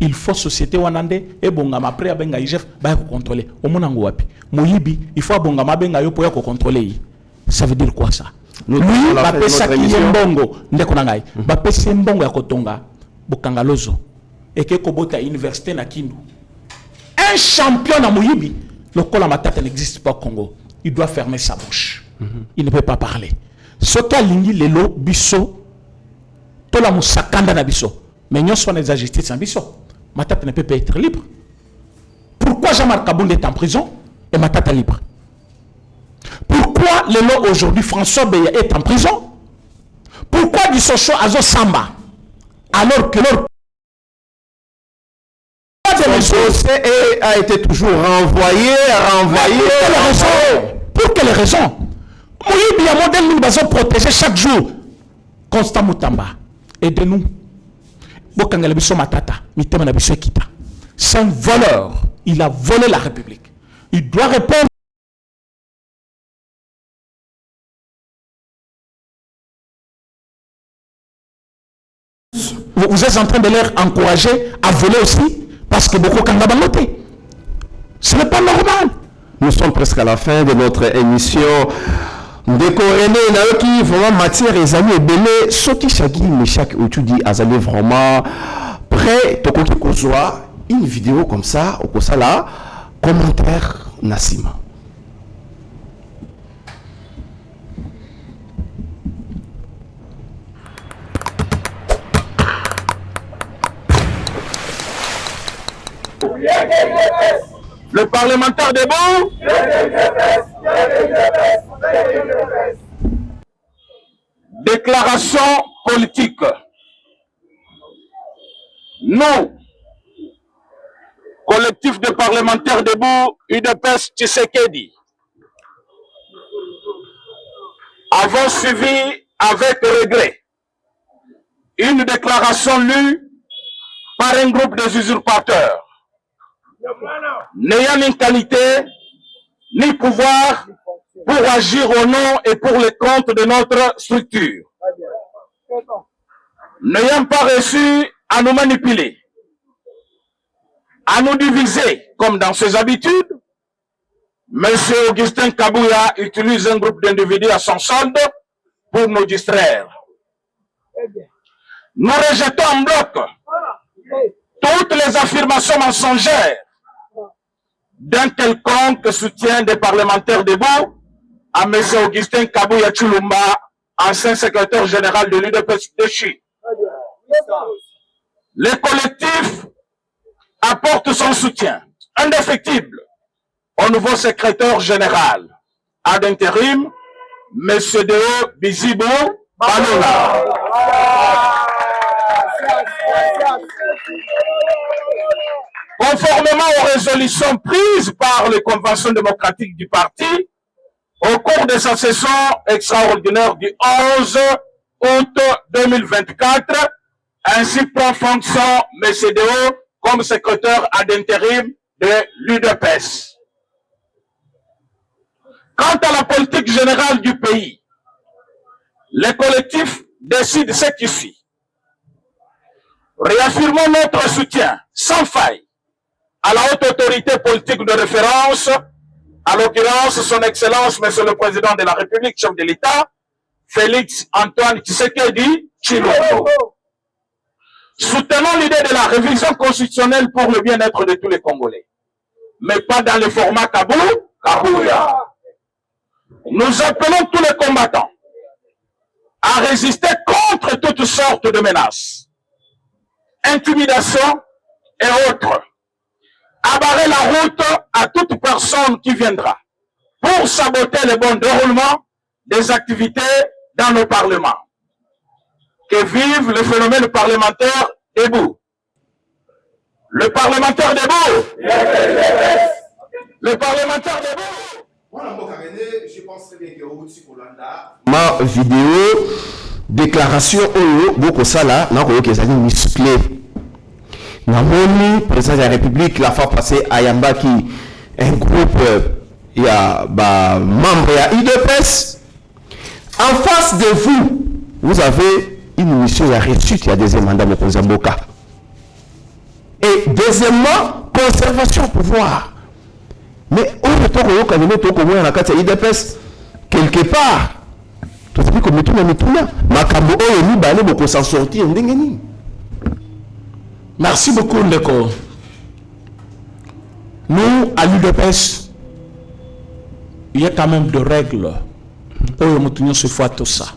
Speaker 4: il faut société wanande et bongama après abenga IGF ba contrôler. Au monango wapi. Moyibi, il faut bongama benga yo pour contrôler. Ça veut dire quoi ça? Lui ba pesa ki mbongo ndeko nangai. Ba pesa mbongo ya kotonga bokangalozo et que kobota université na Kindu. Un champion na Moyibi, le Kola Matata n'existe pas au Congo. Il doit fermer sa bouche. Il ne peut pas parler. Ce qu'a lingi lelo biso tout la moussakanda na biso. Mais nous sommes des justice en biso. Matata ne peut pas être libre. Pourquoi Jean-Marc Kabound est en prison et Matata libre? Pourquoi Lelo aujourd'hui François Beya est en prison? Pourquoi du Socho Azo Samba alors que leur
Speaker 3: procès a été toujours renvoyé.
Speaker 4: Pour quelles raisons? Moyibi a modèle nous basons protéger chaque jour. Constant Moutamba. Aidez-nous. C'est un voleur. Il a volé la République. Il doit répondre. Vous êtes en train de les encourager à voler aussi parce que beaucoup de gens. Ce n'est pas normal.
Speaker 3: Nous sommes presque à la fin de notre émission. Décoréné, qui vraiment matière et amis et belé, ce qui chagui, mais chaque tu dis, azali vraiment prêt, to koki kozwa une vidéo comme ça, au kosa là, commentaire Nassima.
Speaker 1: Le parlementaire debout.
Speaker 5: Déclaration politique. Nous, collectif de parlementaires debout, UDPS Tshisekedi, avons suivi avec regret une déclaration lue par un groupe des usurpateurs, n'ayant ni qualité ni pouvoir pour agir au nom et pour le compte de notre structure, n'ayant pas reçu à nous manipuler, à nous diviser comme dans ses habitudes. Monsieur Augustin Kabouya utilise un groupe d'individus à son solde pour nous distraire. Nous rejetons en bloc toutes les affirmations mensongères d'un quelconque soutien des parlementaires debout à M. Augustin Kabouya Tshilumba, ancien secrétaire général de l'UDPS de Chi. Le collectif apporte son soutien indéfectible au nouveau secrétaire général ad intérim, M. Deo Bizibo Balola. Conformément aux résolutions prises par les conventions démocratiques du parti, au cours de sa session extraordinaire du 11 août 2024, ainsi prend fonction M. Deo comme secrétaire ad intérim de l'UDPS. Quant à la politique générale du pays, le collectif décide ce qui suit. Réaffirmons notre soutien sans faille à la haute autorité politique de référence, à l'occurrence son Excellence, Monsieur le Président de la République, chef de l'État, Félix Antoine Tshisekedi Tshilombo. Soutenons l'idée de la révision constitutionnelle pour le bien-être de tous les Congolais, mais pas dans le format Kabouya. Nous appelons tous les combattants à résister contre toutes sortes de menaces, intimidations et autres, à barrer la route à toute personne qui viendra pour saboter le bon déroulement des activités dans nos parlements. Que vive le phénomène parlementaire debout. Le parlementaire debout. Le parlementaire debout.
Speaker 3: Ma vidéo déclaration oyo boko sala na ko kezali musclé na moni président de la République la fois passée à Yambaki un groupe ya ba membre ya UDPS en face de vous vous avez une mission ya réussite il y a deuxième mandat de Mboka et deuxièmement conservation au pouvoir. Mais on peut pas quelque part. Tu sais comme tout Makambo oyo ni balé boko s'en sortir ndengeni.
Speaker 4: Merci beaucoup Ndeko. Nous à l'UDPS, il y a quand même des règles. Oyo mutunyo se fois tout ça.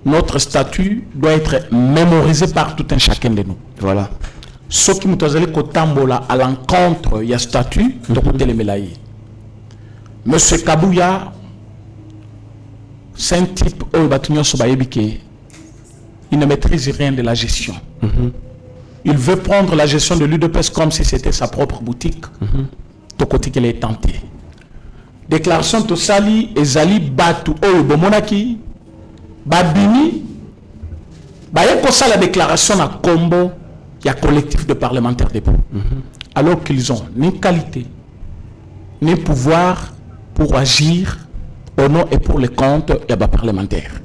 Speaker 4: Notre statut doit être mémorisé par tout un chacun de nous.
Speaker 3: Voilà.
Speaker 4: Ce qui nous a kotambola à l'encontre, il y a statut de côté les mélaïs. Monsieur Kabouya, c'est un type il ne maîtrise rien de la gestion. Il veut prendre la gestion de l'UDPS comme si c'était sa propre boutique. De côté qu'elle est tentée. Déclaration de Sali et Zali Batu Oyo Bomonaki Babini Bayeko la déclaration à Combo. Il y a un collectif de parlementaires debout. Alors qu'ils ont ni qualité, ni pouvoir pour agir au nom et pour les comptes des parlementaires.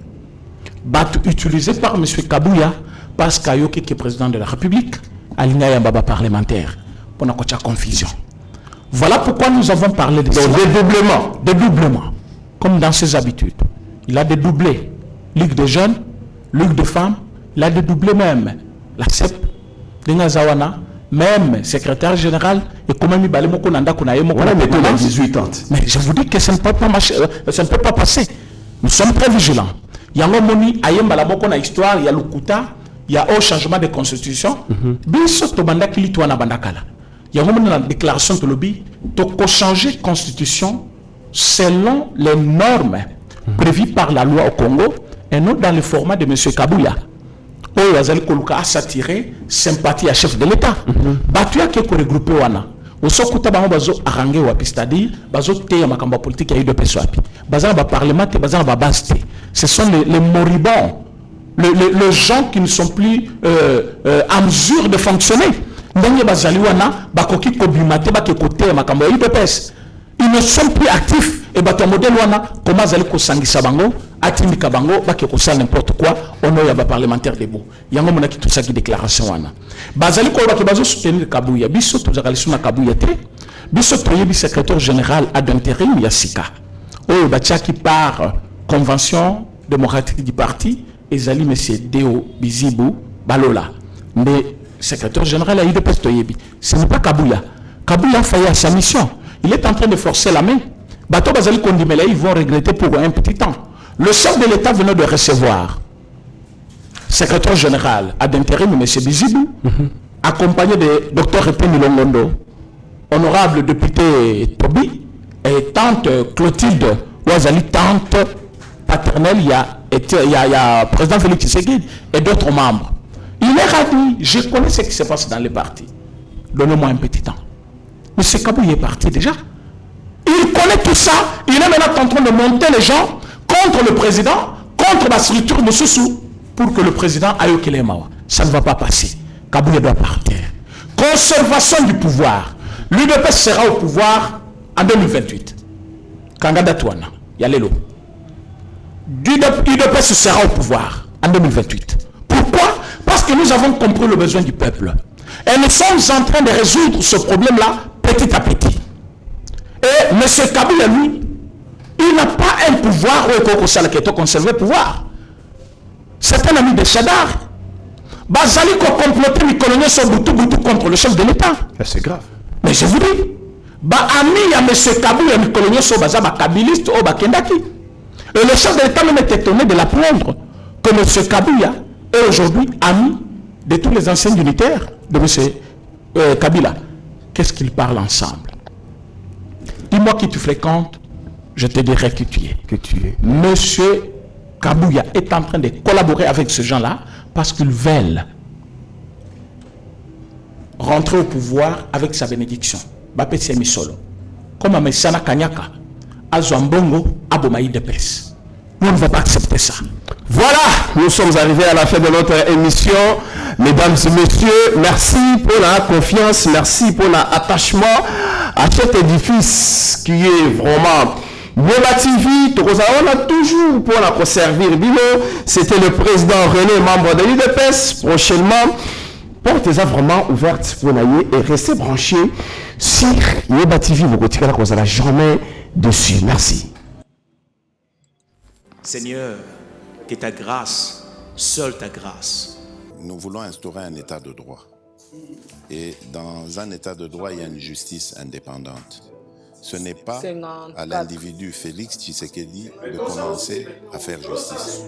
Speaker 4: Batu utilisé par M. Kabouya parce qu'Ayoki qui est président de la République, aligné à Baba parlementaire. Pour notre confusion. Voilà pourquoi nous avons parlé de dédoublement. Comme dans ses habitudes. Il a dédoublé Ligue des jeunes, Ligue des femmes, il a dédoublé même la CEP. Même secrétaire général et comment il balé moko nanda kuna yemo kuna 18 ans. Mais je vous dis que ça ne peut pas passer. Nous sommes très vigilants. Yango moni ayemba la moko na histoire, il y a lukuta, il y a au changement de constitution. Biso to banda kili to na bandakala. Yango moni na déclaration de lobby to ko changer constitution selon les normes prévues par la loi au Congo et non dans le format de M. Kabouya. Oyo azali koluka s'attirer sympathie à chef de l'État. Batu ya ke ko regrouper wana. Osokuta bango bazo arranger wapi, c'est-à-dire bazo teya makambo politique ya UDPS wapi. Bazana ba parlement te bazana ba base te. Ce sont les moribonds, les gens qui ne sont plus en mesure de fonctionner. Ndenge bazali wana bakoki kobimate bakekote makambo ya UDPS. Ils ne sont plus actifs. Et bato modèle wana comment zali ko sangisa bango atindika bango bakeko ça n'importe quoi ono ya ba parlementaire debout. Yango mona ki tout ça qui déclaration wana. Bazali ko ba bazo soutenir Kabouya biso to zakali suna Kabouya te. Biso toyebi secrétaire général ad intérim ya Sika. Oyo batiaki par convention démocratique du parti ezali monsieur Deo Bizibu Balola. Mais secrétaire général a UDPS toyebi. Ce n'est pas Kabouya. Kabouya a failli à sa mission. Il est en train de forcer la main. Bato Bazali Kondimela, ils vont regretter pour un petit temps. Le chef de l'État venait de recevoir secrétaire général ad intérim, M. Bizibou, accompagné de Dr. Repeni Longondo, honorable député Tobi, et tante Clotilde Ouazali, tante paternelle, il y a président Félix Tshisekedi et d'autres membres. Il leur a dit, je connais ce qui se passe dans les partis. Donnez-moi un petit temps. M. Kabou est parti déjà. Il connaît tout ça. Il est maintenant en train de monter les gens contre le président, contre la structure de Soussou, pour que le président aille au Kelemawa. Ça ne va pas passer. Kabouya doit partir. Conservation du pouvoir. L'UDPS sera au pouvoir en 2028. Kangada Touana, Yalelo. L'UDPS sera au pouvoir en 2028. Pourquoi? Parce que nous avons compris le besoin du peuple. Et nous sommes en train de résoudre ce problème-là petit à petit. Et M. Kabila, lui, il n'a pas un pouvoir où il conserver le pouvoir. C'est un ami de Chadar. Bazali ko comploter les coloniaux sur Boutou contre le chef de l'État.
Speaker 3: C'est grave.
Speaker 4: Mais je vous dis, ami il y a M. Kabila, les coloniaux sur Bazaba Kabiliste ou Bakendaki. Et le chef de l'État même est étonné de l'apprendre que M. Kabila est aujourd'hui ami de tous les anciens unitaires de M. Kabila. Qu'est-ce qu'ils parlent ensemble? Dis-moi qui tu fréquentes, je te dirai qui tu es. Monsieur Kabouya est en train de collaborer avec ces gens-là parce qu'ils veulent rentrer au pouvoir avec sa bénédiction. Bapetsi Misolo. Comme Amesana Kanyaka, Azwambongo, Abomaï de Pes. Nous ne va pas accepter ça.
Speaker 3: Voilà, nous sommes arrivés à la fin de notre émission. Mesdames et messieurs, merci pour la confiance, merci pour l'attachement à cet édifice qui est vraiment Boba TV. On a toujours pour la conserver. C'était le président René, membre de l'UDPS. Prochainement, portez-en vraiment ouvertes pour naïe et restez branchés sur Boba TV. Vous continuez à cause jamais dessus. Merci.
Speaker 6: Seigneur, que ta grâce, seule ta grâce.
Speaker 2: Nous voulons instaurer un état de droit. Et dans un état de droit, il y a une justice indépendante. Ce n'est pas à l'individu Félix Tshisekedi de commencer à faire justice.